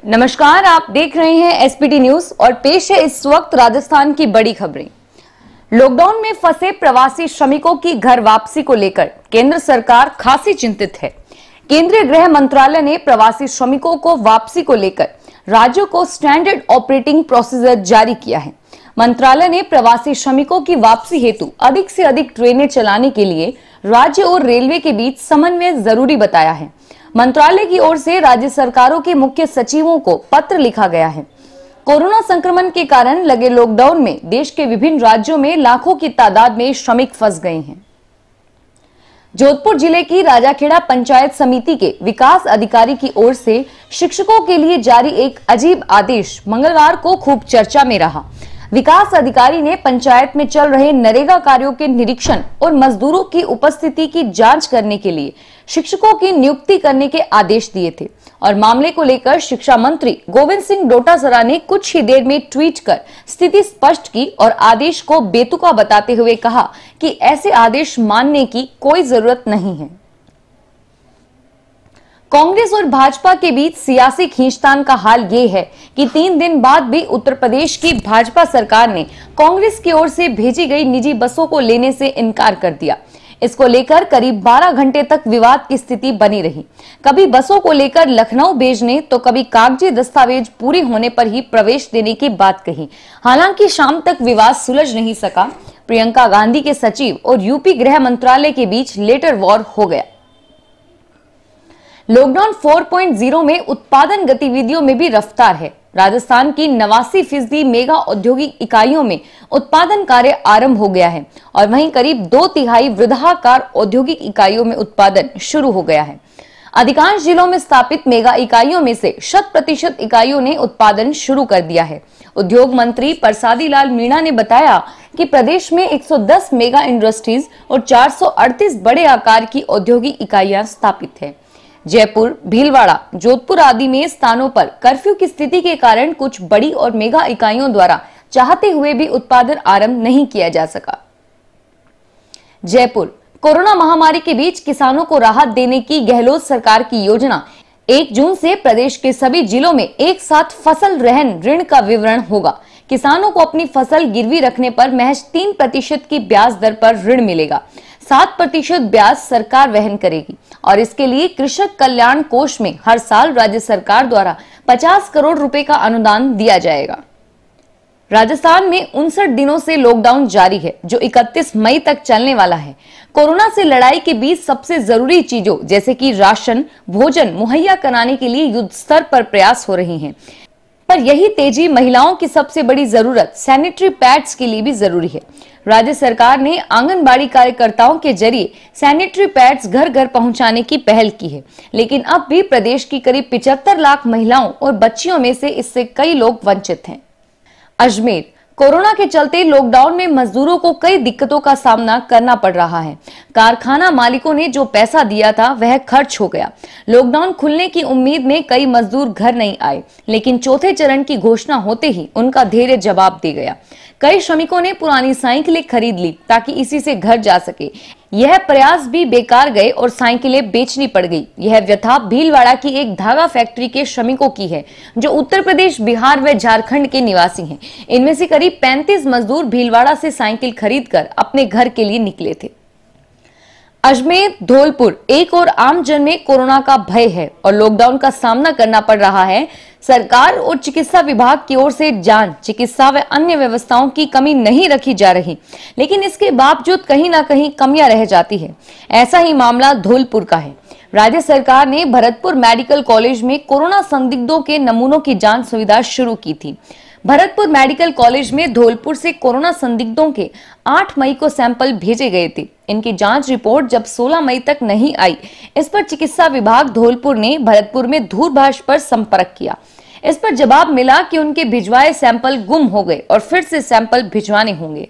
नमस्कार, आप देख रहे हैं एसपीटी न्यूज और पेश है इस वक्त राजस्थान की बड़ी खबरें। लॉकडाउन में फंसे प्रवासी श्रमिकों की घर वापसी को लेकर केंद्र सरकार खासी चिंतित है। केंद्रीय गृह मंत्रालय ने प्रवासी श्रमिकों को वापसी को लेकर राज्यों को स्टैंडर्ड ऑपरेटिंग प्रोसीजर जारी किया है। मंत्रालय ने प्रवासी श्रमिकों की वापसी हेतु अधिक से अधिक ट्रेनें चलाने के लिए राज्य और रेलवे के बीच समन्वय जरूरी बताया है। मंत्रालय की ओर से राज्य सरकारों के मुख्य सचिवों को पत्र लिखा गया है। कोरोना संक्रमण के कारण लगे लॉकडाउन में देश के विभिन्न राज्यों में लाखों की तादाद में श्रमिक फंस गए हैं। जोधपुर जिले की राजाखेड़ा पंचायत समिति के विकास अधिकारी की ओर से शिक्षकों के लिए जारी एक अजीब आदेश मंगलवार को खूब चर्चा में रहा। विकास अधिकारी ने पंचायत में चल रहे नरेगा कार्यों के निरीक्षण और मजदूरों की उपस्थिति की जांच करने के लिए शिक्षकों की नियुक्ति करने के आदेश दिए थे और मामले को लेकर शिक्षा मंत्री गोविंद सिंह डोटासरा ने कुछ ही देर में ट्वीट कर स्थिति स्पष्ट की और आदेश को बेतुका बताते हुए कहा कि ऐसे आदेश मानने की कोई जरूरत नहीं है। कांग्रेस और भाजपा के बीच सियासी खींचतान का हाल ये है कि 3 दिन बाद भी उत्तर प्रदेश की भाजपा सरकार ने कांग्रेस की ओर से भेजी गई निजी बसों को लेने से इनकार कर दिया। इसको लेकर करीब 12 घंटे तक विवाद की स्थिति बनी रही। कभी बसों को लेकर लखनऊ भेजने तो कभी कागजी दस्तावेज पूरे होने पर ही प्रवेश देने की बात कही। हालांकि शाम तक विवाद सुलझ नहीं सका। प्रियंका गांधी के सचिव और यूपी गृह मंत्रालय के बीच लेटर वॉर हो गया। लॉकडाउन 4.0 में उत्पादन गतिविधियों में भी रफ्तार है। राजस्थान की 89% मेगा औद्योगिक इकाइयों में उत्पादन कार्य आरंभ हो गया है और वहीं करीब 2/3 वृद्धाकार औद्योगिक इकाइयों में उत्पादन शुरू हो गया है। अधिकांश जिलों में स्थापित मेगा इकाइयों में से 100% इकाइयों ने उत्पादन शुरू कर दिया है। उद्योग मंत्री परसादी लाल मीणा ने बताया कि प्रदेश में 110 मेगा इंडस्ट्रीज और 438 बड़े आकार की औद्योगिक इकाइयां स्थापित है। जयपुर, भीलवाड़ा, जोधपुर आदि में स्थानों पर कर्फ्यू की स्थिति के कारण कुछ बड़ी और मेगा इकाइयों द्वारा चाहते हुए भी उत्पादन आरंभ नहीं किया जा सका। जयपुर, कोरोना महामारी के बीच किसानों को राहत देने की गहलोत सरकार की योजना 1 जून से प्रदेश के सभी जिलों में एक साथ फसल रहन ऋण का विवरण होगा। किसानों को अपनी फसल गिरवी रखने पर महज 3% की ब्याज दर पर ऋण मिलेगा। 7% ब्याज सरकार वहन करेगी और इसके लिए कृषक कल्याण कोष में हर साल राज्य सरकार द्वारा 50 करोड़ रुपए का अनुदान दिया जाएगा। राजस्थान में 59 दिनों से लॉकडाउन जारी है, जो 31 मई तक चलने वाला है। कोरोना से लड़ाई के बीच सबसे जरूरी चीजों जैसे कि राशन, भोजन मुहैया कराने के लिए युद्ध स्तर पर प्रयास हो रहे हैं, पर यही तेजी महिलाओं की सबसे बड़ी जरूरत सैनिटरी पैड्स के लिए भी जरूरी है। राज्य सरकार ने आंगनबाड़ी कार्यकर्ताओं के जरिए सैनिटरी पैड्स घर घर पहुंचाने की पहल की है, लेकिन अब भी प्रदेश की करीब 75 लाख महिलाओं और बच्चियों में से इससे कई लोग वंचित हैं। अजमेर, कोरोना के चलते लॉकडाउन में मजदूरों को कई दिक्कतों का सामना करना पड़ रहा है। कारखाना मालिकों ने जो पैसा दिया था वह खर्च हो गया। लॉकडाउन खुलने की उम्मीद में कई मजदूर घर नहीं आए, लेकिन चौथे चरण की घोषणा होते ही उनका धैर्य जवाब दे गया। कई श्रमिकों ने पुरानी साइकिलें खरीद ली ताकि इसी से घर जा सके। यह प्रयास भी बेकार गए और साइकिलें बेचनी पड़ गई। यह व्यथा भीलवाड़ा की एक धागा फैक्ट्री के श्रमिकों की है, जो उत्तर प्रदेश, बिहार व झारखंड के निवासी हैं। इनमें से करीब 35 मजदूर भीलवाड़ा से साइकिल खरीदकर अपने घर के लिए निकले थे। अजमेर, धौलपुर, एक और आम जन में कोरोना का भय है और लॉकडाउन का सामना करना पड़ रहा है। सरकार और चिकित्सा विभाग की ओर से जांच, चिकित्सा व अन्य व्यवस्थाओं की कमी नहीं रखी जा रही, लेकिन इसके बावजूद कहीं ना कहीं कमियां रह जाती है। ऐसा ही मामला धौलपुर का है। राज्य सरकार ने भरतपुर मेडिकल कॉलेज में कोरोना संदिग्धों के नमूनों की जांच सुविधा शुरू की थी। भरतपुर मेडिकल कॉलेज में धौलपुर से कोरोना संदिग्धों के 8 मई को सैंपल भेजे गए थे। इनकी जांच रिपोर्ट जब 16 मई तक नहीं आई, इस पर चिकित्सा विभाग धौलपुर ने भरतपुर में दूरभाष पर संपर्क किया। इस पर जवाब मिला कि उनके भिजवाए सैंपल गुम हो गए और फिर से सैंपल भिजवाने होंगे।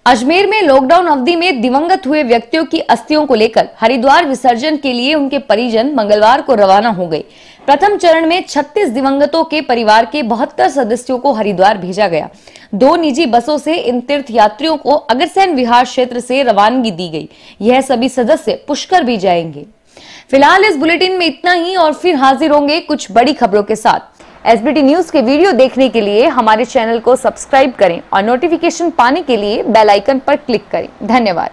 अजमेर में लॉकडाउन अवधि में दिवंगत हुए व्यक्तियों की अस्थियों को लेकर हरिद्वार विसर्जन के लिए उनके परिजन मंगलवार को रवाना हो गए। प्रथम चरण में 36 दिवंगतों के परिवार के 72 सदस्यों को हरिद्वार भेजा गया। 2 निजी बसों से इन तीर्थ यात्रियों को अग्रसेन विहार क्षेत्र से रवानगी दी गई। यह सभी सदस्य पुष्कर भी जाएंगे। फिलहाल इस बुलेटिन में इतना ही और फिर हाजिर होंगे कुछ बड़ी खबरों के साथ। एसबीटी न्यूज के वीडियो देखने के लिए हमारे चैनल को सब्सक्राइब करें और नोटिफिकेशन पाने के लिए बेल आइकन पर क्लिक करें। धन्यवाद।